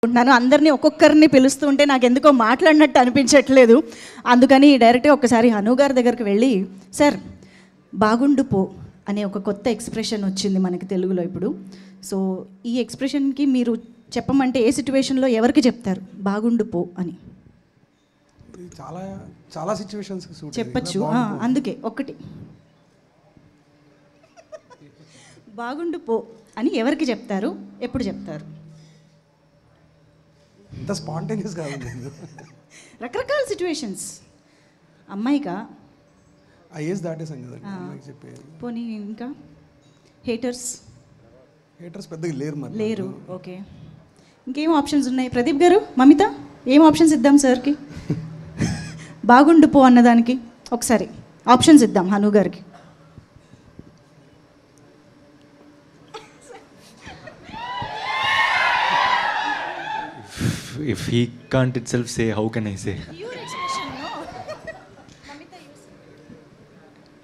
నన్ను అందరినీ ఒక్కొక్కరిని పిలుస్తూ ఉంటే నాకు ఎందుకో మాట్లాడినట్టు అనిపించట్లేదు. అందుకని డైరెక్ట్గా ఒకసారి హను గారి దగ్గరికి వెళ్ళి, సార్ బాగుండు పో అనే ఒక కొత్త ఎక్స్ప్రెషన్ వచ్చింది మనకి తెలుగులో ఇప్పుడు. సో ఈ ఎక్స్ప్రెషన్కి మీరు చెప్పమంటే ఏ సిచ్యువేషన్లో ఎవరికి చెప్తారు బాగుండు పో అని? చాలా చాలా సిచ్యువేషన్స్ చెప్పచ్చు. అందుకే ఒకటి బాగుండు పో అని ఎవరికి చెప్తారు, ఎప్పుడు చెప్తారు? ఇంత స్పాంటేనియస్ కాదు, రకరకాల సిచ్యువేషన్స్. అమ్మాయిగా ఆ ఏజ్ దాటేసాం కదండి అమ్మాయికి చెప్పేది. పోనీ ఇంకా హేటర్స్ పెద్దగా లేరు. ఓకే, ఇంకేం ఆప్షన్స్ ఉన్నాయి? ప్రదీప్ గారు, మమిత, ఏం ఆప్షన్స్ ఇద్దాం సార్కి? బాగుండు పో అన్నదానికి ఒకసారి ఆప్షన్స్ ఇద్దాం హను గారికి. If he can't itself say, how can I say? Your expression, no? Mamita, you say.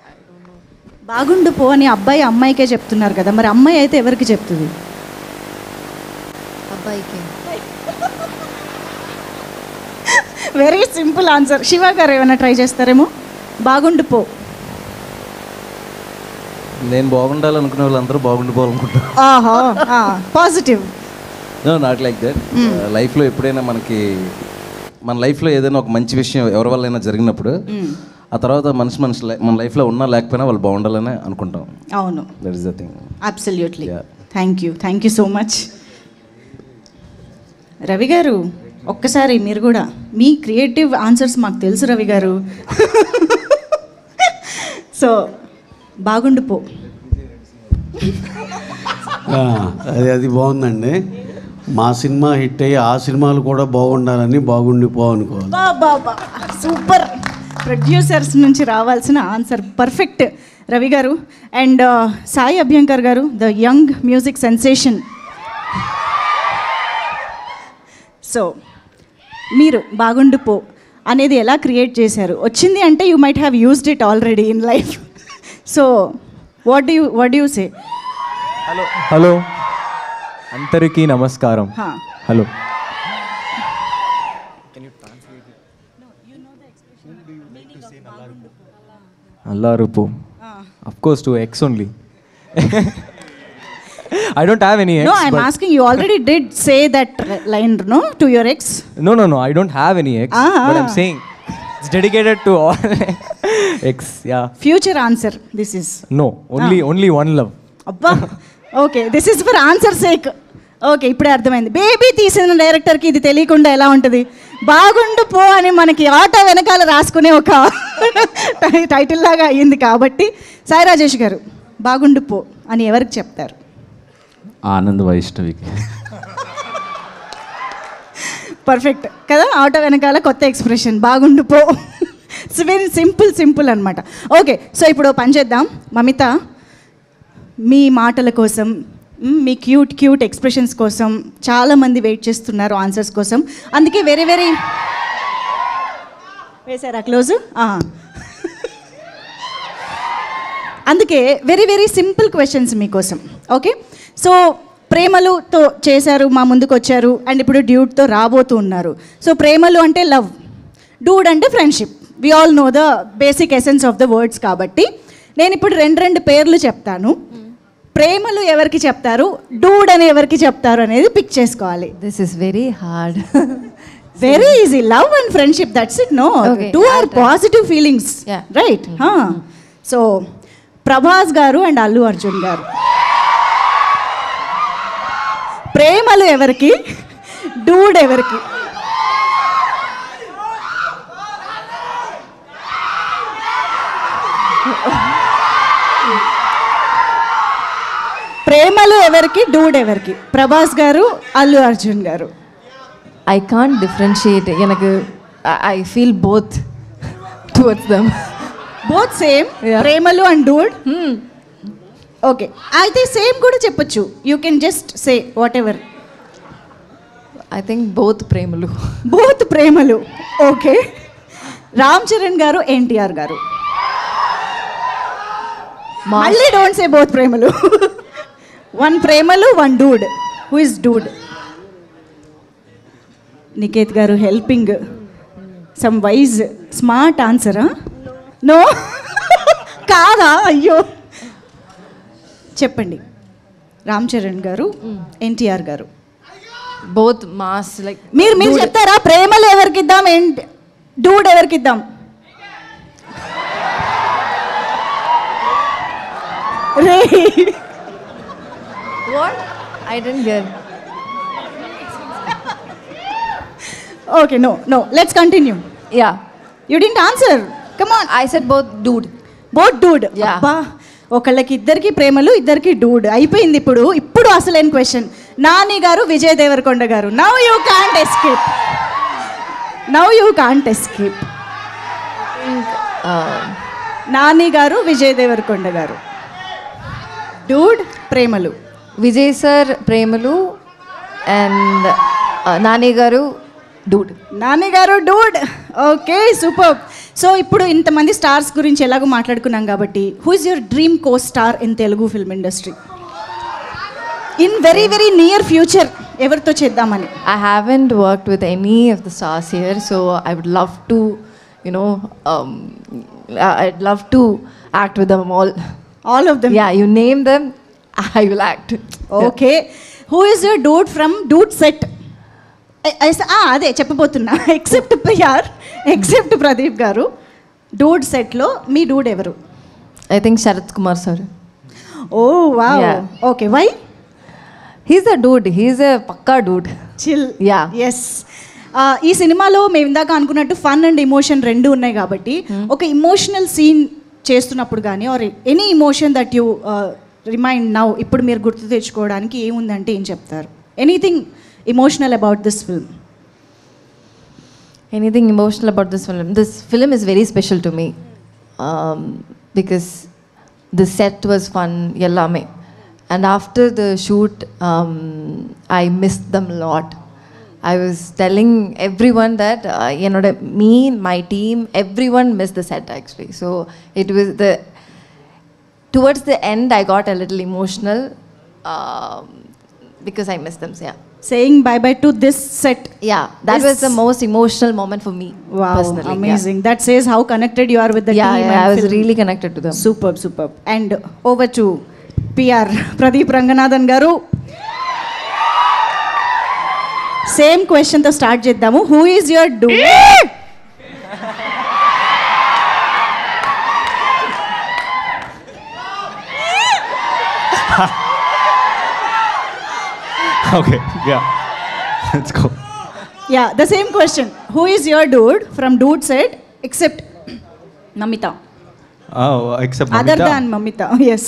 I don't know. బాగుండు పో అని అబ్బాయి అమ్మాయికే చెప్తున్నారు కదా, మరి అమ్మాయి అయితే ఎవరికి చెప్తుంది? అబ్బాయికి. Very simple answer. శివ గారు ఏమైనా ట్రై చేస్తారేమో? బాగుండు పో. నేను బాగుండాలనుకునే వాళ్ళందరూ బాగుండిపోవాలనుకుంటారు. ఆహా, positive. No, not like that. లైఫ్లో ఎప్పుడైనా మన లైఫ్లో ఏదైనా ఒక మంచి విషయం ఎవరి వల్ల జరిగినప్పుడు ఆ తర్వాత మన లైఫ్లో ఉన్నా లేకపోయినా వాళ్ళు బాగుండాలని అనుకుంటాం. అవును, that is the thing. Absolutely. Thank you so much. Ravi గారు, ఒక్కసారి మీరు కూడా మీ క్రియేటివ్ ఆన్సర్స్ మాకు తెలుసు రవి గారు. సో బాగుండు పో. అది బాగుందండి. మా సినిమా హిట్ అయ్యి ఆ సినిమాలు కూడా బాగుండాలని బాగుండిపో అనుకోవాలి. బాబా, సూపర్. ప్రొడ్యూసర్స్ నుంచి రావాల్సిన ఆన్సర్ పర్ఫెక్ట్ రవి గారు. అండ్ సాయి అభ్యంకర్ గారు, the young music sensation. So మీరు బాగుండు పో అనేది ఎలా క్రియేట్ చేశారు? వచ్చింది అంటే you might have used it already in life. So what do you say? Hello అందరికీ నమస్కారం. Hello. అల్లారుపు. Of course to ex only. I don't have any ex. No, I'm asking, you already did say that line, no, to your ex? No, I don't have any ex. But I'm saying it's dedicated to all ex. Yeah. Future answer this is. No, only one love. అబ్బా, okay, this is for answer sake. Okay, ఇప్పుడే అర్థమైంది. Baby తీసిన డైరెక్టర్కి ఇది తెలియకుండా ఎలా ఉంటుంది? బాగుండు పో అని మనకి ఆటో వెనకాల రాసుకునే ఒక టైటిల్ లాగా అయ్యింది. కాబట్టి సాయి రాజేష్ గారు, బాగుండు పో అని ఎవరికి చెప్తారు? ఆనంద్ వైష్ణవికి. పర్ఫెక్ట్ కదా, ఆటో వెనకాల కొత్త ఎక్స్ప్రెషన్ బాగుండు పో. వెరీ సింపుల్ అనమాట. ఓకే, సో ఇప్పుడు పని చేద్దాం. మమిత, మీ మాటల కోసం, మీ క్యూట్ ఎక్స్ప్రెషన్స్ కోసం చాలామంది వెయిట్ చేస్తున్నారు ఆన్సర్స్ కోసం. అందుకే వెరీ వేసారా క్లోజ్? అందుకే వెరీ సింపుల్ క్వశ్చన్స్ మీకోసం. ఓకే, సో ప్రేమలుతో చేశారు, మా ముందుకు వచ్చారు, అండ్ ఇప్పుడు డ్యూట్తో రాబోతూ ఉన్నారు. సో ప్రేమలు అంటే లవ్, డూడ్ అంటే friendship. We all know the basic essence of the words. కాబట్టి నేను ఇప్పుడు రెండు పేర్లు చెప్తాను. ప్రేమలు ఎవరికి చెప్తారు, డూడ్ అని ఎవరికి చెప్తారు అనేది పిక్ చేసుకోవాలి. This is very hard. Very easy. Love and friendship, that's it. No, two are positive feelings, right? So Prabhas garu and Allu Arjun గారు, ప్రేమలు ఎవరికి, డూడ్ ఎవరికి? ప్రేమలు ఎవరికి, డూడ్ ఎవరికి? ప్రభాస్ గారు, అల్లు అర్జున్ గారు. I can't differentiate. எனக்கு I feel both towards them. Both same. Premalu and dude. Okay, అయితే సేమ్ కూడా చెప్పొచ్చు. You can just say whatever. I think both Premalu. Both Premalu. Okay, Ram Charan గారు, ఎన్టీఆర్ గారు. మళ్ళీ don't say both Premalu. One Premalu, one dude. Who is dude? Niketh గారు helping some wise smart ఆన్సరా? No కాదా? అయ్యో చెప్పండి. రామ్ చరణ్ గారు, ఎన్టీఆర్ గారు. Both mass like. మీరు చెప్తారా ప్రేమలు ఎవరికి ఇద్దాం, డూడ్ ఎవరికి ఇద్దాం? రే what? I don't get. Okay, no let's continue. Yeah, you didn't answer. Come on. I said both dude. Both dude. Yeah. అబ్బా, ఒకళ్ళకి ఇద్దరికి ప్రేమలు, ఇద్దరికి డూడ్ అయిపోయింది. ఇప్పుడు అసలైన క్వశ్చన్. నాని గారు, విజయ్ దేవరకొండ గారు. Now you can't escape. Nani గారు, విజయ్ దేవరకొండ గారు. డూడ్ ప్రేమలు. విజయ్ సార్ ప్రేమలు అండ్ నాని గారు డూడ్. నాని గారు డూడ్. Okay, super. సో ఇప్పుడు ఇంతమంది స్టార్స్ గురించి ఎలాగో మాట్లాడుకున్నాం కాబట్టి, who is your dream co star in Telugu film industry in very very near future? ఎవరితో చేద్దామని? I haven't worked with any of the stars here, so I would love to, I'd love to act with them all. All of them? Yeah, you name them, I will act. Okay, who is your dude from Dude set? అదే చెప్పబోతున్నా. Except Pradeep garu, Dude సెట్లో మీ dude ఎవరు? I think Sharath Kumar sir. Oh wow. Yeah. Okay, why? He's a dude. He's a pakka dude. Chill. Yeah. Yes. ఈ సినిమాలో మేము ఇందాక అనుకున్నట్టు ఫన్ అండ్ ఎమోషన్ రెండు ఉన్నాయి కాబట్టి, ఒక ఇమోషనల్ సీన్ చేస్తున్నప్పుడు కానీ or any emotion that you remind now, ఇప్పుడు మీరు గుర్తు తెచ్చుకోవడానికి ఏముందంటే ఏం చెప్తారు? Anything emotional about this film? Anything emotional about this film? This film is very special to me because the set was fun, yellame. And after the shoot, I missed them a lot. I was telling everyone that, me, my team, everyone missed the set actually. So it was towards the end, I got a little emotional because I missed them. So yeah. Saying bye bye to this set. Yeah, that was the most emotional moment for me. Wow, personally. amazing. That says how connected you are with the team. Yeah, I was really connected to them. Superb. And over to PR Pradeep Ranganathan garu. Same question to start చేద్దాము. Who is your dude? Okay, yeah. Let's go. Yeah, the same question. Who is your dude from dude set except Mamita? Oh, except Other Mamita? than Mamita, yes.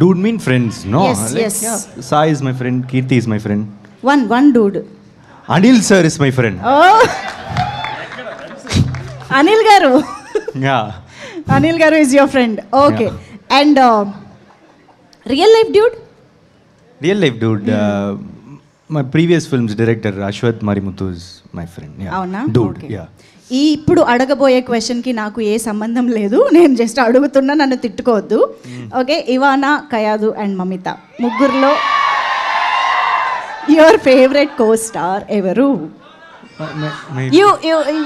Dude mean friends, no? Yes. Yeah. Sai is my friend, Kirti is my friend. One dude. Anil sir is my friend. Oh. Anil garu. Yeah. Anil garu is your friend. Okay. Yeah. And real life dude? Real life dude. My previous film's director, Ashwath Marimuthu is my friend. Yeah. అవునా? Dude, Okay. yeah. ఇప్పుడు అడగబోయే క్వశ్చన్కి నాకు ఏ సంబంధం లేదు, నేను just అడుగుతున్నా, నన్ను తిట్టుకోవద్దు. ఓకే, ఇవానా, కయాదు అండ్ మమిత ముగ్గురులో యువర్ ఫేవరెట్ కో స్టార్ ఎవరు?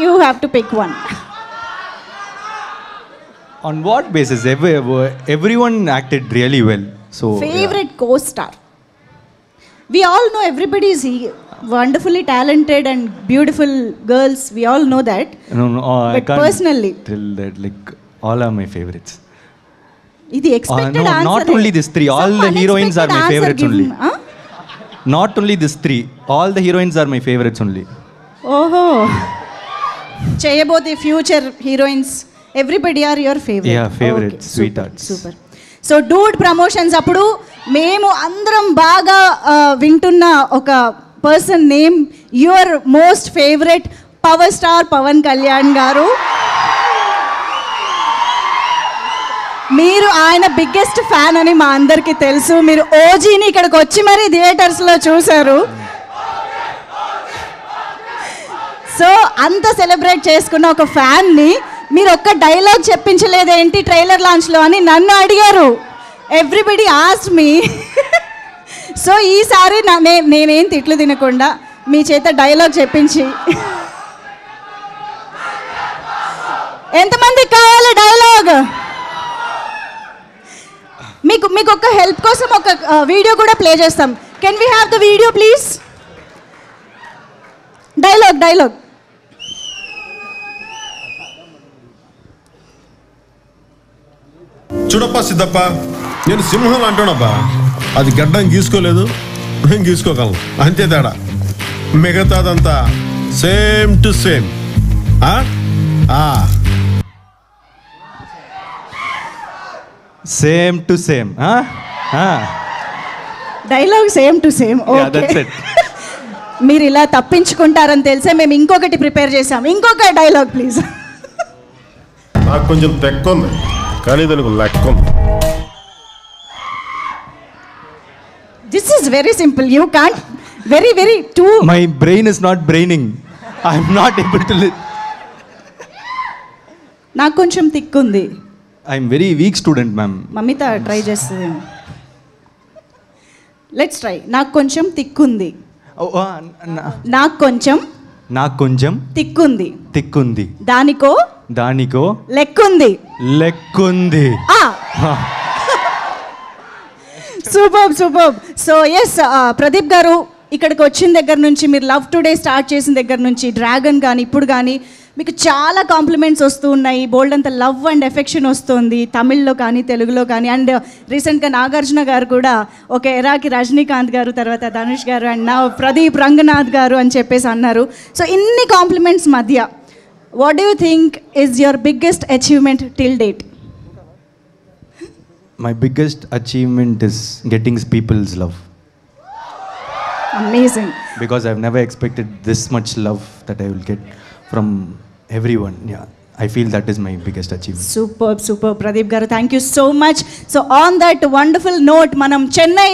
You have to pick one. On what basis? Everyone acted really well. So favourite co star. We all know everybody is wonderfully talented and beautiful girls. We all know that. No, I But can't personally? tell that. Like all are my favorites. ఇది expected No, answer. not only these three. All the heroines are my favorites only. Not only these three. All the heroines are my favorites only. ఓహో, చేయబోతే future heroines everybody are your favourite? Yeah, favorites, sweethearts. Super. So dude promotions అప్పుడు మేము అందరం బాగా వింటున్న ఒక person name, your most favourite power star Pawan Kalyan garu. మీరు ఆయన బిగ్గెస్ట్ ఫ్యాన్ అని మా అందరికీ తెలుసు. మీరు ఓజీని ఇక్కడికి వచ్చి మరీ థియేటర్స్లో చూశారు. సో అంత సెలబ్రేట్ చేసుకున్న ఒక ఫ్యాన్ని మీరు ఒక్క డైలాగ్ చెప్పించలేదేంటి ట్రైలర్ లాంచ్లో అని నన్ను అడిగారు. Everybody asked me. సో ఈసారి నేనేం తిట్లు తినకుండా మీ చేత డైలాగ్ చెప్పించి. ఎంతమందికి కావాలి డైలాగ్? మీకు ఒక హెల్ప్ కోసం ఒక వీడియో కూడా ప్లే చేస్తాం. Can we have the video please? Dialogue. చూడప్పా సిద్ధప్ప, నేను సింహం అంటానబ్బా. అది గడ్డం గీసుకోలేదు, నేను గీసుకోగలను, అంతే తేడా. మిగతాదంతా same to same. Same to same. Dialogue same to same. That's it. మీరు ఇలా తప్పించుకుంటారని తెలిసే మేము ఇంకొకటి ప్రిపేర్ చేసాం. ఇంకొక డైలాగ్ ప్లీజ్. నాకు కొంచెం తెక్క ఉంది, కానీ దానికి లెక్క ఉంది. This is very simple. You can't very too. My brain is not braining. I'm not able to నాకు కొంచెం తిక్కుంది. I'm very weak student ma'am. మమ్మీత ట్రై చేస్తుంది. Let's try. నాకు కొంచెం తిక్కుంది. నాకు కొంచెం తిక్కుంది. దానికో లెక్కుంది. Super. So yes, Pradeep garu ఇక్కడికి వచ్చిన దగ్గర నుంచి, మీరు లవ్ టుడే స్టార్ట్ చేసిన దగ్గర నుంచి, డ్రాగన్ కానీ ఇప్పుడు కానీ మీకు చాలా కాంప్లిమెంట్స్ వస్తూ ఉన్నాయి. బోల్డ్ అంత లవ్ అండ్ ఎఫెక్షన్ వస్తుంది, తమిళ్లో కానీ తెలుగులో కానీ. అండ్ రీసెంట్గా నాగార్జున గారు కూడా ఒక ఎరాకి రజనీకాంత్ గారు, తర్వాత ధనుష్ గారు, అండ్ నా ప్రదీప్ రంగనాథ్ గారు అని చెప్పేసి అన్నారు. సో ఇన్ని కాంప్లిమెంట్స్ మధ్య what do you think is your biggest achievement till date? My biggest achievement is getting people's love. Amazing. Because I've never expected this much love that I will get from everyone. Yeah, I feel that is my biggest achievement. Super Pradeep garu, thank you so much. So on that wonderful note, manam Chennai